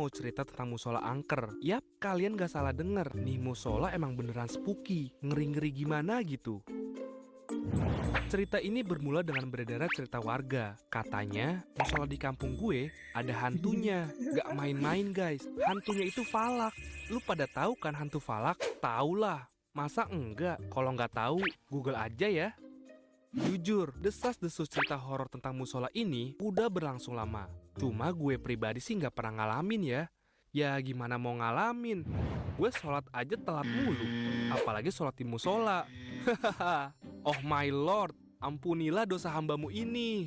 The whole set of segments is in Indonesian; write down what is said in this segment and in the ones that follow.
mau cerita tentang musola angker. Yap, kalian gak salah denger. Nih musola emang beneran spooky, ngeri-ngeri gimana gitu. Cerita ini bermula dengan beredarnya cerita warga. Katanya, musola di kampung gue ada hantunya. Gak main-main guys, hantunya itu Falak. Lu pada tahu kan hantu Falak? Tahu lah. Masa enggak? Kalau nggak tahu, Google aja ya. Jujur, desas-desus cerita horor tentang musola ini udah berlangsung lama. Cuma gue pribadi sih nggak pernah ngalamin ya. Ya gimana mau ngalamin? Gue sholat aja telat mulu. Apalagi sholat di musola. Hahaha. Oh my lord, ampunilah dosa hambamu ini.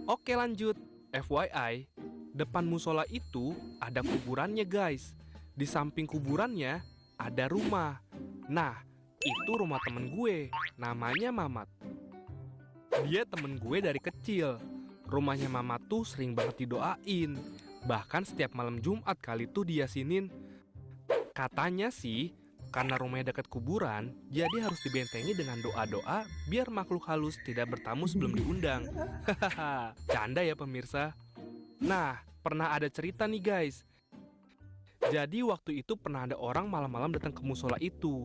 Oke lanjut. FYI, depan musola itu ada kuburannya guys. Di samping kuburannya ada rumah. Nah, itu rumah temen gue. Namanya Mamat. Dia temen gue dari kecil. Rumahnya Mamat tuh sering banget didoain. Bahkan setiap malam Jumat kali tuh diasinin. Katanya sih, karena rumahnya dekat kuburan, jadi harus dibentengi dengan doa-doa biar makhluk halus tidak bertamu sebelum diundang. Hahaha, canda ya pemirsa. Nah, pernah ada cerita nih guys. Jadi waktu itu pernah ada orang malam-malam datang ke musola itu.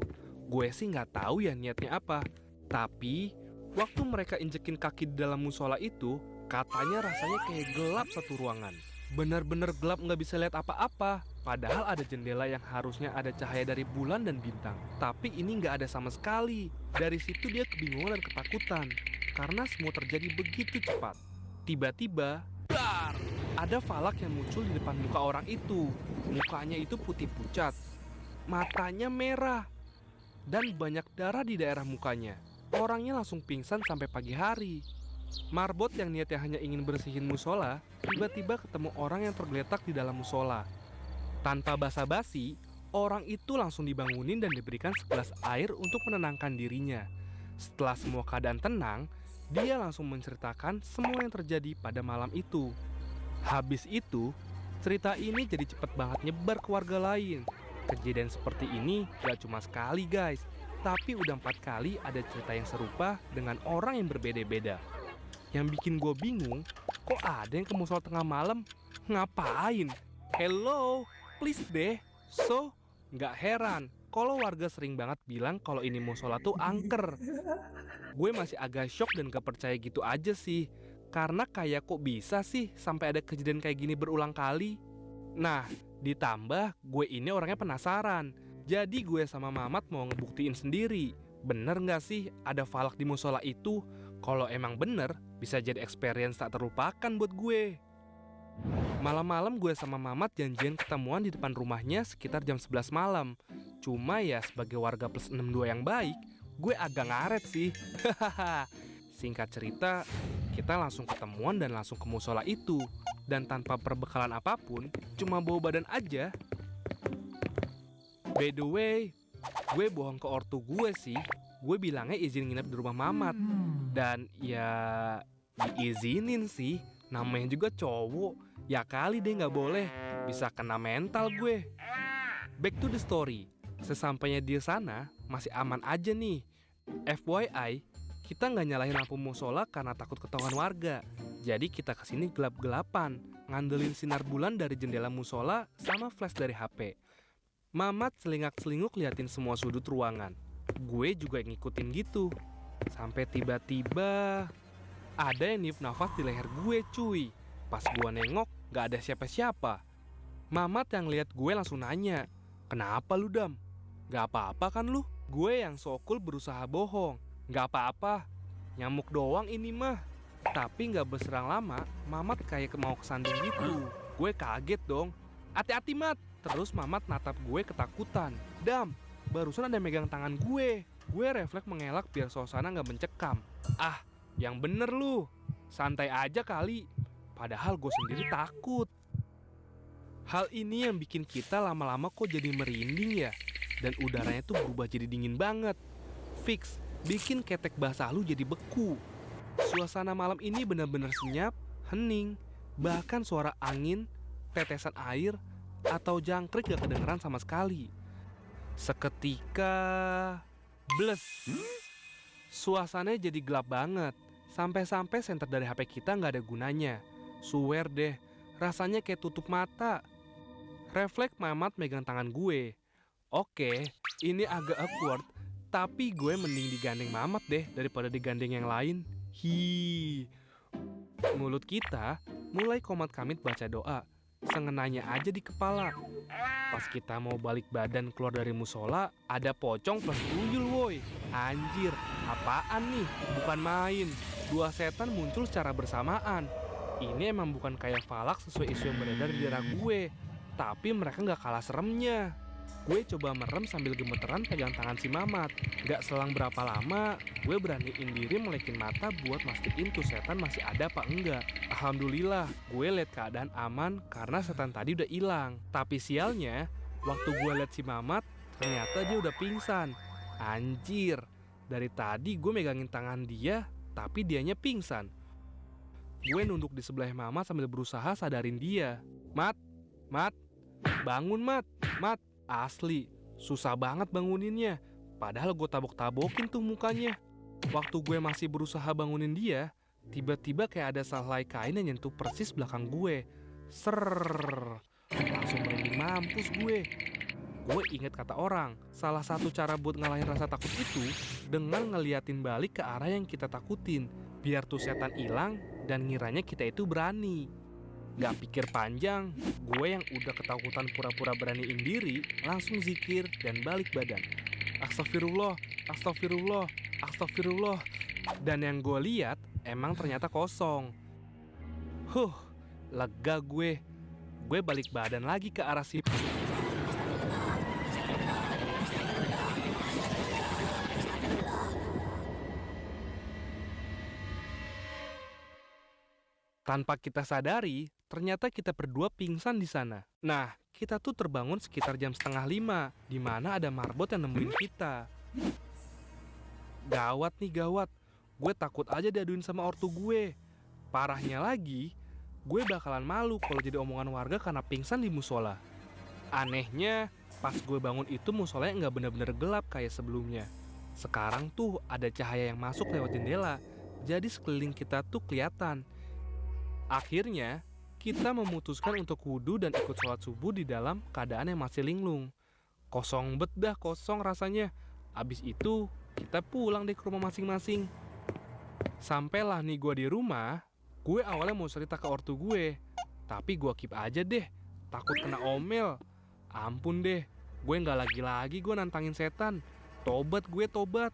Gue sih nggak tahu ya niatnya apa. Tapi, waktu mereka injekin kaki di dalam musola itu, katanya rasanya kayak gelap satu ruangan. Bener-bener gelap nggak bisa lihat apa-apa. Padahal ada jendela yang harusnya ada cahaya dari bulan dan bintang. Tapi ini nggak ada sama sekali. Dari situ dia kebingungan dan ketakutan. Karena semua terjadi begitu cepat. Tiba-tiba, dar! Ada Falak yang muncul di depan muka orang itu. Mukanya itu putih pucat. Matanya merah. Dan banyak darah di daerah mukanya. Orangnya langsung pingsan sampai pagi hari. Marbot yang niatnya hanya ingin bersihin musola, tiba-tiba ketemu orang yang tergeletak di dalam musola. Tanpa basa-basi, orang itu langsung dibangunin dan diberikan segelas air untuk menenangkan dirinya. Setelah semua keadaan tenang, dia langsung menceritakan semua yang terjadi pada malam itu. Habis itu, cerita ini jadi cepet banget nyebar ke warga lain. Kejadian seperti ini gak cuma sekali guys, tapi udah 4 kali ada cerita yang serupa dengan orang yang berbeda-beda. Yang bikin gue bingung, kok ada yang ke musola tengah malam? Ngapain? Hello, please deh. So, nggak heran kalau warga sering banget bilang kalau ini musola tuh angker. Gue masih agak shock dan gak percaya gitu aja sih. Karena kayak kok bisa sih sampai ada kejadian kayak gini berulang kali. Nah, ditambah gue ini orangnya penasaran. Jadi gue sama Mamat mau ngebuktiin sendiri. Bener nggak sih ada Falak di musola itu? Kalau emang bener, bisa jadi experience tak terlupakan buat gue. Malam-malam gue sama Mamat janjian ketemuan di depan rumahnya sekitar jam 11 malam. Cuma ya sebagai warga plus 62 yang baik, gue agak ngaret sih. Singkat cerita, kita langsung ketemuan dan langsung ke musola itu. Dan tanpa perbekalan apapun, cuma bawa badan aja. By the way, gue bohong ke ortu gue sih. Gue bilangnya izin nginep di rumah Mamat. Dan ya diizinin sih. Namanya juga cowok. Ya kali deh nggak boleh. Bisa kena mental gue. Back to the story. Sesampainya di sana masih aman aja nih. FYI, kita nggak nyalahin lampu musola karena takut ketahuan warga. Jadi kita kesini gelap-gelapan, ngandelin sinar bulan dari jendela musola sama flash dari HP. Mamat selingak-selinguk liatin semua sudut ruangan. Gue juga ngikutin gitu. Sampai tiba-tiba ada yang niup nafas di leher gue cuy. Pas gue nengok, gak ada siapa-siapa. Mamat yang lihat gue langsung nanya, "Kenapa lu Dam? Gak apa-apa kan lu?" Gue yang so cool berusaha bohong. "Gak apa-apa, nyamuk doang ini mah." Tapi gak berserang lama, Mamat kayak mau kesandung gitu. Gue kaget dong. "Hati-hati Mat." Terus Mamat natap gue ketakutan. "Dam, barusan ada megang tangan gue." Gue refleks mengelak biar suasana gak mencekam. "Ah, yang bener lu. Santai aja kali." Padahal gue sendiri takut. Hal ini yang bikin kita lama-lama kok jadi merinding ya. Dan udaranya tuh berubah jadi dingin banget. Fix, bikin ketek basah lu jadi beku. Suasana malam ini benar-benar senyap, hening. Bahkan suara angin, tetesan air, atau jangkrik gak kedengeran sama sekali. Seketika, bles. Suasananya jadi gelap banget. Sampai-sampai senter dari HP kita gak ada gunanya. Swear deh, rasanya kayak tutup mata. Refleks Mamat megang tangan gue. Oke, ini agak awkward, tapi gue mending digandeng Mamat deh daripada digandeng yang lain. Hi. Mulut kita mulai komat-kamit baca doa. Sengenanya aja di kepala. Pas kita mau balik badan keluar dari musola, ada pocong plus tuyul woi. Anjir, apaan nih? Bukan main. Dua setan muncul secara bersamaan. Ini emang bukan kayak falak sesuai isu yang beredar di daerah gue. Tapi mereka nggak kalah seremnya. Gue coba merem sambil gemeteran pegang tangan si Mamat. Gak selang berapa lama, gue beraniin diri melekin mata buat mastiin tuh setan masih ada apa enggak. Alhamdulillah, gue liat keadaan aman karena setan tadi udah hilang. Tapi sialnya, waktu gue liat si Mamat, ternyata dia udah pingsan. Anjir, dari tadi gue megangin tangan dia, tapi dianya pingsan. Gue nunduk di sebelah Mamat sambil berusaha sadarin dia. Mat, bangun Mat. Asli, susah banget banguninnya. Padahal gue tabok-tabokin tuh mukanya. Waktu gue masih berusaha bangunin dia, tiba-tiba kayak ada sehelai kain yang nyentuh persis belakang gue. Serrrr, langsung merinding mampus gue. Gue inget kata orang, salah satu cara buat ngalahin rasa takut itu dengan ngeliatin balik ke arah yang kita takutin. Biar tuh setan hilang dan ngiranya kita itu berani. Gak pikir panjang, gue yang udah ketakutan pura-pura beraniin diri langsung zikir dan balik badan. Astagfirullah, astagfirullah, astagfirullah. Dan yang gue lihat emang ternyata kosong. Lega gue. Gue balik badan lagi ke arah si... Tanpa kita sadari, ternyata kita berdua pingsan di sana. Nah, kita tuh terbangun sekitar jam 4:30, di mana ada marbot yang nemuin kita. Gawat nih, gawat. Gue takut aja diaduin sama ortu gue. Parahnya lagi, gue bakalan malu kalau jadi omongan warga karena pingsan di musola. Anehnya, pas gue bangun itu musolanya nggak bener-bener gelap kayak sebelumnya. Sekarang tuh ada cahaya yang masuk lewat jendela, jadi sekeliling kita tuh kelihatan. Akhirnya, kita memutuskan untuk wudhu dan ikut sholat subuh di dalam keadaan yang masih linglung. Kosong kosong rasanya. Abis itu, kita pulang deh ke rumah masing-masing. Sampailah nih gue di rumah, gue awalnya mau cerita ke ortu gue. Tapi gue keep aja deh, takut kena omel. Ampun deh, gue gak lagi-lagi gue nantangin setan. Tobat gue, tobat.